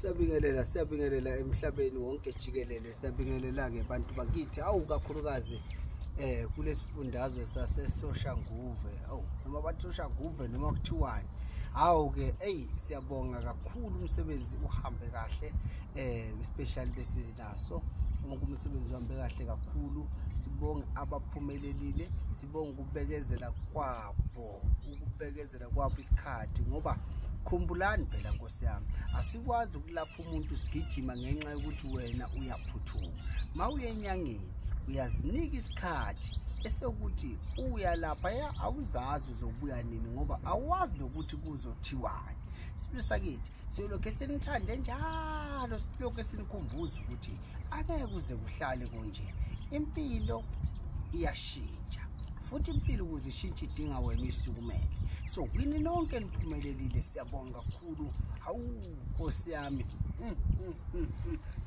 Siyabingelela emhlabeni wonke jikelele, siyabingelela ngebantu bakithi kakhulukazi kulesifundazwe sase-Soshanguve noma bathi Soshanguve noma kuthiwani. Ke siyabonga kakhulu, umsebenzi uhambe kahle, especially besinaso wonke umsebenzi uhambe kahle kakhulu. Sibonge abaphumelelile, sibonge ukubekezela kwabo isikhathi, ngoba khumbulani phela Nkosi yami, asikwazi ukulapha umuntu sigijima ngenxa yokuthi wena uyaphuthuma. Mawuye enyangeni uyazinika isikhathi esokuthi uya lapha awuzazi uzobuya nini, ngoba awazi nokuthi kuzothiwani. Sibisa kithi siyolokhe senithande njalo, silokhe sinikhumbuza ukuthi angeke kuze kuhlale konje. Impilo iyashintsha, futhi impilo ukuze ishintshe idinga wena isukumele. So kwini nonke niphumelelile, siyabonga kakhulu. Nkosi yami,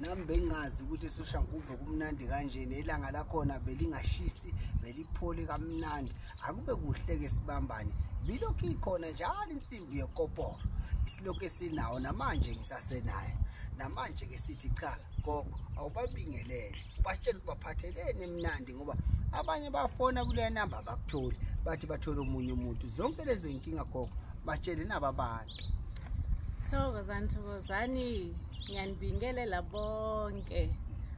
nami bengazi ukuthi eSoshanguve kumnandi kanje, nelanga lakhona belingashisi, beliphole kamnandi. Akube kuhle-ke sibambane, bilokhu ikhona njalo insimbi yekopolo, isilokhu esinawo namanje ngisasenayo. Namanje-ke sithi cha gogo, awubabingelele, batshela baphathelene emnandi, ngoba abanye bafona kule namba bakutholi, bathi bathola omunye umuntu. Zonke lezo inkinga gogo batshele naba bantu. Thokozani, ngiyanibingelela bonke.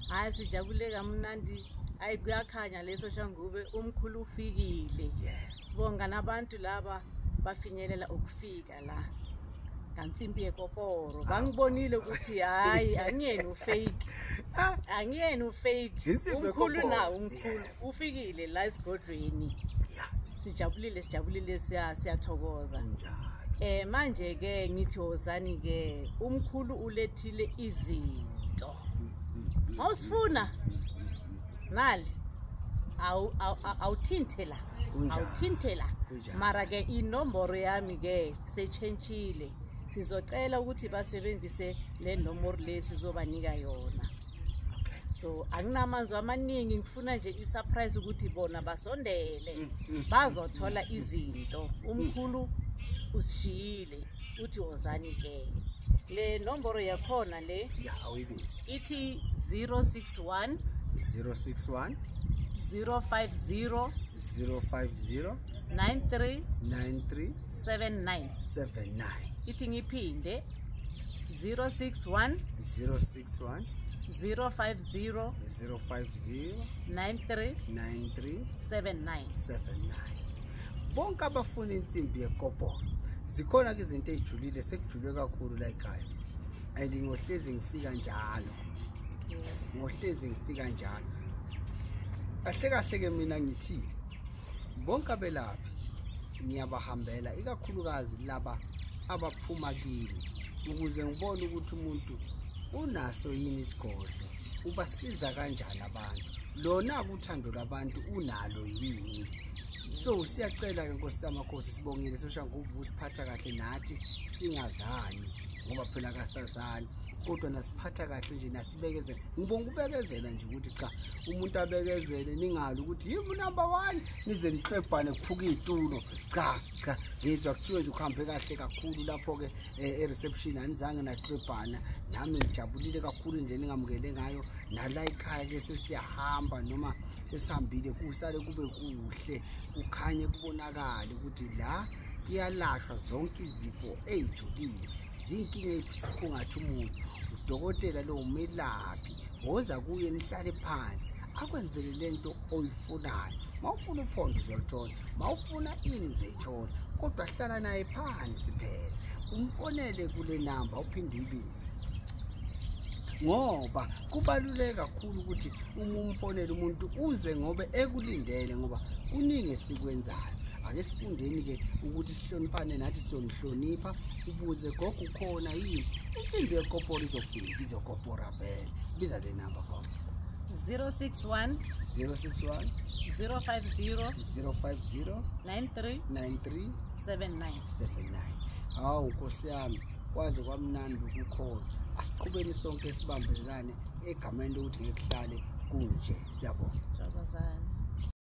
Hayi sijabule kamnandi, kuyakhanya leSoshanguve umkhulu ufikile. Sibonga nabantu laba bafinyelela ukufika la kansimbi yekoporo. Bangibonile ukuthi hayi angiyeni ufake, umkhulu nawo umkhulu ufikile la esigodlweni. Sijabulile siyathokoza. Manje-ke ngithi wozani-ke, umkhulu ulethile izinto. Mawusifuna nali awuthintela mara-ke inomboro yami-ke sechentshile. Sizocela ukuthi basebenzise le nomboro le sizobanika yona. So anginamazwi amaningi, ngifuna nje i-surprise ukuthi bona basondele bazothola izinto. Umkhulu usishiyile uthi wozani-ke. Le nomboro yakhona le ithi 061 050 9379. Ithi ngiphinde 061 050 9379. Bonke abafuna insimbi yekopolo, zikhona ke izinto ezijulile, sekujulwe kakhulu la ekhaya, and ngohlezi ngifika njalo. Kahle ke mina ngithi bonke abelaphi ngiyabahambela, ikakhulukazi laba abaphuma kimi, ukuze ngibone ukuthi umuntu unaso yini isigodlo, ubasiza kanjani abantu, lona kuthando labantu unalo yini. So siyacela-ke Nkosi yamakhosi, sibongile Soshanguve usiphatha kahle nathi singazani, ngoba phela kasazani, kodwa nasiphatha kahle nje, nasibekezela. Ngibonga ubekezela nje ukuthi cha umuntu abekezele, ningali ukuthi yimi number 1 nize niklebhane kuphuka izitulo. Cha ngizwa kuthiwe nje ukuhambe kahle kakhulu lapho-ke e-reception, anizange naklebhana. Nami ngijabulile kakhulu nje ningamukele ngayo. Nala ekhaya-ke sesiyahamba, noma sesihambile kusale kube kuhle, kukhanye kubonakale ukuthi la kuyalashwa zonke izifo ezijulile. Zinkinga ephisikhungathi umuntu udokotela lo umelaphi, woza kuye nihlale phansi akwenzele lento oyifunayo. Mawufuna uphondo uzolithola, mawufuna ini uzoyithola, kodwa hlala naye phansi phela, umfonele kule namba uphinde uyibize, ngoba kubaluleke kakhulu ukuthi umfonele umuntu uze ngoba ekulindele, ngoba kuningi esikwenzayo. Ake sifundeni-ke ukuthi sihloniphane, nathi siyonihlonipha. Ubuze gogo ukhona yini, insimbi yekopolo izofika, izokopora vele. Biza le namba gogo. 061 050 9379. Nkosi yami, kwaze kwamnandi ukukhona. Asiqhubeni sonke sibambelane egameni lokuthi ngeke kuhlale kunje. Siyabonga.